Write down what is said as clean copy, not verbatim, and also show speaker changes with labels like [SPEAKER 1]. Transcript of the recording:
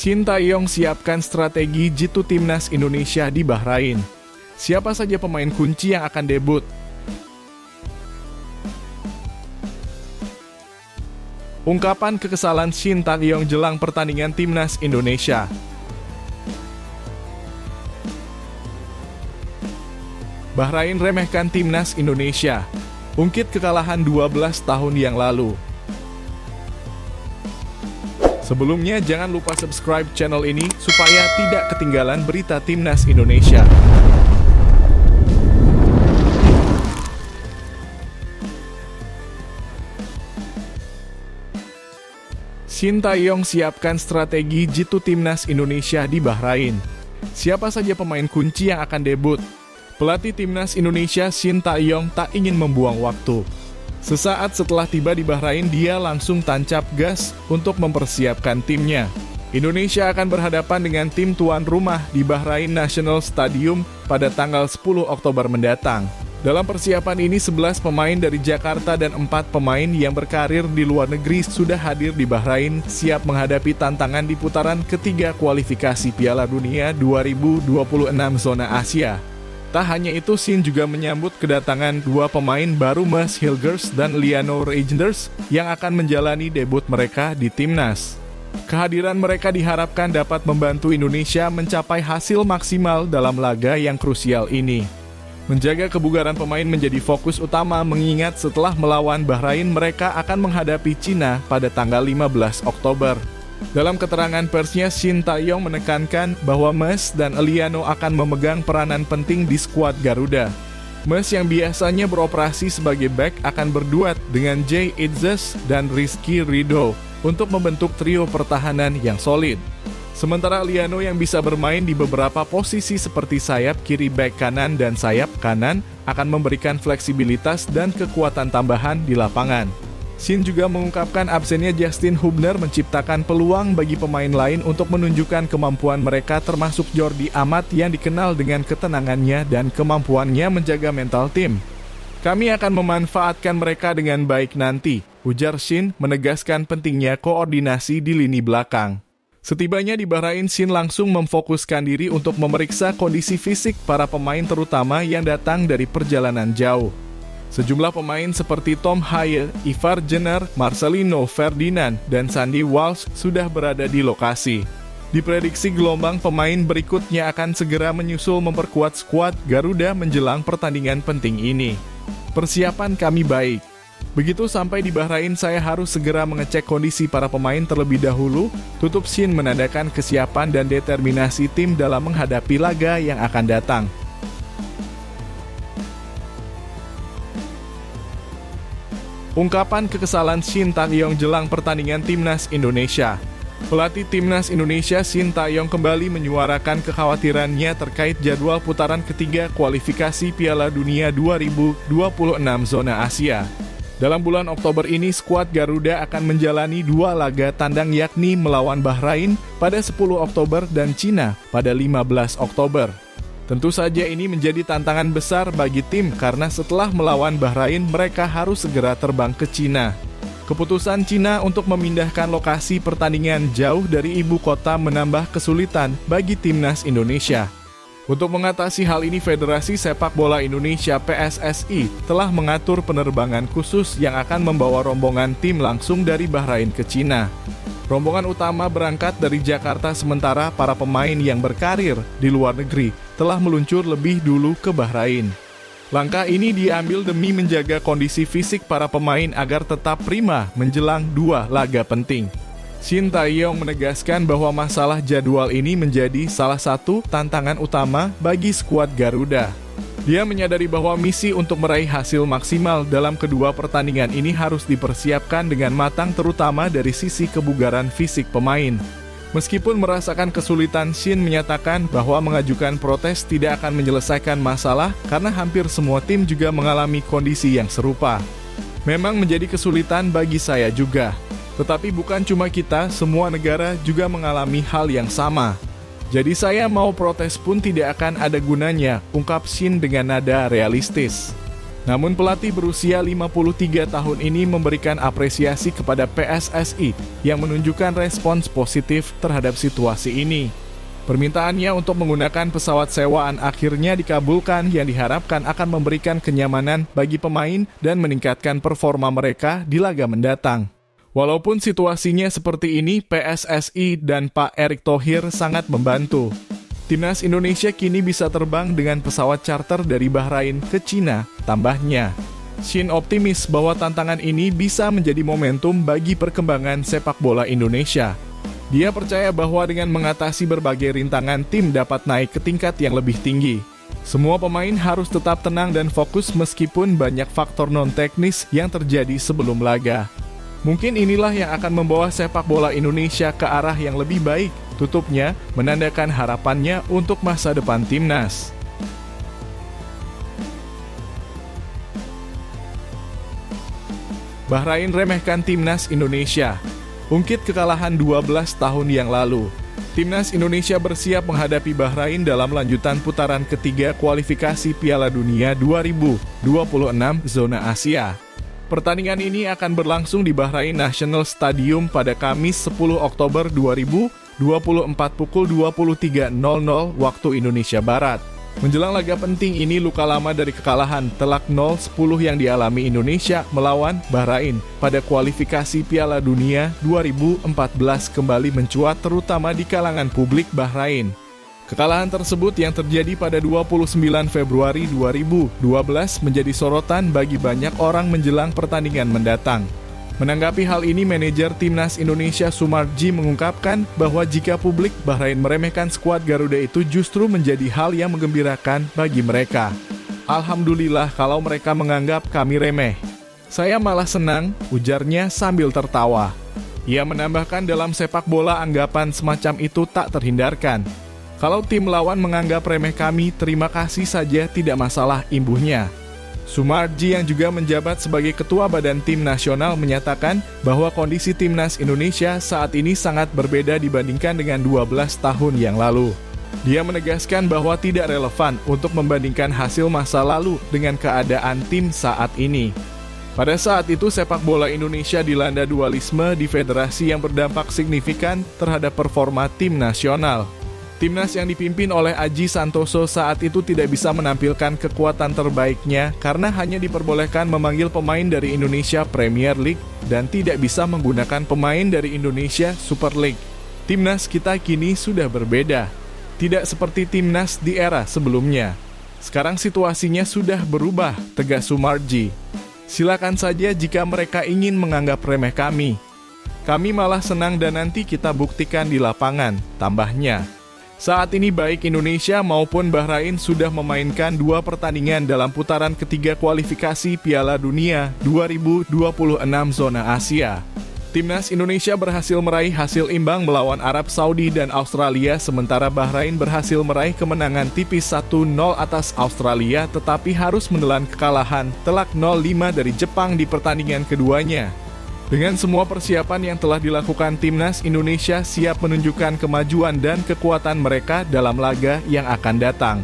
[SPEAKER 1] Shin Tae-yong siapkan strategi jitu timnas Indonesia di Bahrain. Siapa saja pemain kunci yang akan debut? Ungkapan kekesalan Shin Tae-yong jelang pertandingan timnas Indonesia. Bahrain remehkan timnas Indonesia. Ungkit kekalahan 12 tahun yang lalu. Sebelumnya, jangan lupa subscribe channel ini supaya tidak ketinggalan berita timnas Indonesia. Shin Tae-yong siapkan strategi jitu timnas Indonesia di Bahrain. Siapa saja pemain kunci yang akan debut? Pelatih timnas Indonesia Shin Tae-yong tak ingin membuang waktu. Sesaat setelah tiba di Bahrain, dia langsung tancap gas untuk mempersiapkan timnya. Indonesia akan berhadapan dengan tim tuan rumah di Bahrain National Stadium pada tanggal 10 Oktober mendatang. Dalam persiapan ini, 11 pemain dari Jakarta dan 4 pemain yang berkarir di luar negeri sudah hadir di Bahrain, siap menghadapi tantangan di putaran ketiga kualifikasi Piala Dunia 2026 zona Asia. Tak hanya itu, Shin juga menyambut kedatangan 2 pemain baru, Mads Hilgers dan Liano Reijnders, yang akan menjalani debut mereka di timnas. Kehadiran mereka diharapkan dapat membantu Indonesia mencapai hasil maksimal dalam laga yang krusial ini. Menjaga kebugaran pemain menjadi fokus utama, mengingat setelah melawan Bahrain mereka akan menghadapi Cina pada tanggal 15 Oktober. Dalam keterangan persnya, Shin Tae-yong menekankan bahwa Mads dan Liano akan memegang peranan penting di skuad Garuda. Mads yang biasanya beroperasi sebagai back akan berduet dengan Jay Itzes dan Rizky Ridho untuk membentuk trio pertahanan yang solid. Sementara Liano yang bisa bermain di beberapa posisi seperti sayap kiri, back kanan, dan sayap kanan akan memberikan fleksibilitas dan kekuatan tambahan di lapangan. Shin juga mengungkapkan absennya Justin Hubner menciptakan peluang bagi pemain lain untuk menunjukkan kemampuan mereka, termasuk Jordi Amat yang dikenal dengan ketenangannya dan kemampuannya menjaga mental tim. Kami akan memanfaatkan mereka dengan baik nanti, ujar Shin, menegaskan pentingnya koordinasi di lini belakang. Setibanya di Bahrain, Shin langsung memfokuskan diri untuk memeriksa kondisi fisik para pemain, terutama yang datang dari perjalanan jauh. Sejumlah pemain seperti Tom Haye, Ivar Jenner, Marcelino Ferdinand, dan Sandy Walsh sudah berada di lokasi. Diprediksi gelombang pemain berikutnya akan segera menyusul memperkuat skuad Garuda menjelang pertandingan penting ini. Persiapan kami baik. Begitu sampai di Bahrain, saya harus segera mengecek kondisi para pemain terlebih dahulu, tutup Shin, menandakan kesiapan dan determinasi tim dalam menghadapi laga yang akan datang. Ungkapan kekesalan Shin Tae-yong jelang pertandingan timnas Indonesia. Pelatih timnas Indonesia Shin Tae-yong kembali menyuarakan kekhawatirannya terkait jadwal putaran ketiga kualifikasi Piala Dunia 2026 zona Asia. Dalam bulan Oktober ini, skuad Garuda akan menjalani 2 laga tandang, yakni melawan Bahrain pada 10 Oktober dan Cina pada 15 Oktober. Tentu saja ini menjadi tantangan besar bagi tim karena setelah melawan Bahrain mereka harus segera terbang ke Cina. Keputusan Cina untuk memindahkan lokasi pertandingan jauh dari ibu kota menambah kesulitan bagi timnas Indonesia. Untuk mengatasi hal ini, Federasi Sepak Bola Indonesia (PSSI) telah mengatur penerbangan khusus yang akan membawa rombongan tim langsung dari Bahrain ke Cina. Rombongan utama berangkat dari Jakarta, sementara para pemain yang berkarir di luar negeri telah meluncur lebih dulu ke Bahrain. Langkah ini diambil demi menjaga kondisi fisik para pemain agar tetap prima menjelang 2 laga penting. Shin Tae-yong menegaskan bahwa masalah jadwal ini menjadi salah satu tantangan utama bagi skuad Garuda. Dia menyadari bahwa misi untuk meraih hasil maksimal dalam kedua pertandingan ini harus dipersiapkan dengan matang, terutama dari sisi kebugaran fisik pemain. Meskipun merasakan kesulitan, Shin menyatakan bahwa mengajukan protes tidak akan menyelesaikan masalah karena hampir semua tim juga mengalami kondisi yang serupa. Memang menjadi kesulitan bagi saya juga. Tetapi bukan cuma kita, semua negara juga mengalami hal yang sama. Jadi saya mau protes pun tidak akan ada gunanya, ungkap Shin dengan nada realistis. Namun pelatih berusia 53 tahun ini memberikan apresiasi kepada PSSI yang menunjukkan respons positif terhadap situasi ini. Permintaannya untuk menggunakan pesawat sewaan akhirnya dikabulkan yang diharapkan akan memberikan kenyamanan bagi pemain dan meningkatkan performa mereka di laga mendatang. Walaupun situasinya seperti ini, PSSI dan Pak Erick Thohir sangat membantu. Timnas Indonesia kini bisa terbang dengan pesawat charter dari Bahrain ke Cina, tambahnya. Shin optimis bahwa tantangan ini bisa menjadi momentum bagi perkembangan sepak bola Indonesia. Dia percaya bahwa dengan mengatasi berbagai rintangan, tim dapat naik ke tingkat yang lebih tinggi. Semua pemain harus tetap tenang dan fokus meskipun banyak faktor non-teknis yang terjadi sebelum laga. Mungkin inilah yang akan membawa sepak bola Indonesia ke arah yang lebih baik, tutupnya menandakan harapannya untuk masa depan timnas. Bahrain remehkan timnas Indonesia. Ungkit kekalahan 12 tahun yang lalu. Timnas Indonesia bersiap menghadapi Bahrain dalam lanjutan putaran ketiga kualifikasi Piala Dunia 2026 zona Asia. Pertandingan ini akan berlangsung di Bahrain National Stadium pada Kamis 10 Oktober 2024 pukul 23.00 waktu Indonesia Barat. Menjelang laga penting ini, luka lama dari kekalahan telak 0-10 yang dialami Indonesia melawan Bahrain pada kualifikasi Piala Dunia 2014 kembali mencuat terutama di kalangan publik Bahrain. Kekalahan tersebut yang terjadi pada 29 Februari 2012 menjadi sorotan bagi banyak orang menjelang pertandingan mendatang. Menanggapi hal ini, manajer Timnas Indonesia Sumarji mengungkapkan bahwa jika publik Bahrain meremehkan skuad Garuda itu justru menjadi hal yang menggembirakan bagi mereka. Alhamdulillah kalau mereka menganggap kami remeh. Saya malah senang, ujarnya sambil tertawa. Ia menambahkan dalam sepak bola anggapan semacam itu tak terhindarkan. Kalau tim lawan menganggap remeh kami, terima kasih saja, tidak masalah, imbuhnya. Sumarji yang juga menjabat sebagai Ketua Badan Tim Nasional menyatakan bahwa kondisi Timnas Indonesia saat ini sangat berbeda dibandingkan dengan 12 tahun yang lalu. Dia menegaskan bahwa tidak relevan untuk membandingkan hasil masa lalu dengan keadaan tim saat ini. Pada saat itu sepak bola Indonesia dilanda dualisme di federasi yang berdampak signifikan terhadap performa tim nasional. Timnas yang dipimpin oleh Aji Santoso saat itu tidak bisa menampilkan kekuatan terbaiknya karena hanya diperbolehkan memanggil pemain dari Indonesia Premier League dan tidak bisa menggunakan pemain dari Indonesia Super League. Timnas kita kini sudah berbeda. Tidak seperti timnas di era sebelumnya. Sekarang situasinya sudah berubah, tegas Sumarji. Silakan saja jika mereka ingin menganggap remeh kami. Kami malah senang dan nanti kita buktikan di lapangan, tambahnya. Saat ini baik Indonesia maupun Bahrain sudah memainkan 2 pertandingan dalam putaran ketiga kualifikasi Piala Dunia 2026 zona Asia. Timnas Indonesia berhasil meraih hasil imbang melawan Arab Saudi dan Australia, sementara Bahrain berhasil meraih kemenangan tipis 1-0 atas Australia tetapi harus menelan kekalahan telak 0-5 dari Jepang di pertandingan keduanya. Dengan semua persiapan yang telah dilakukan, Timnas Indonesia siap menunjukkan kemajuan dan kekuatan mereka dalam laga yang akan datang.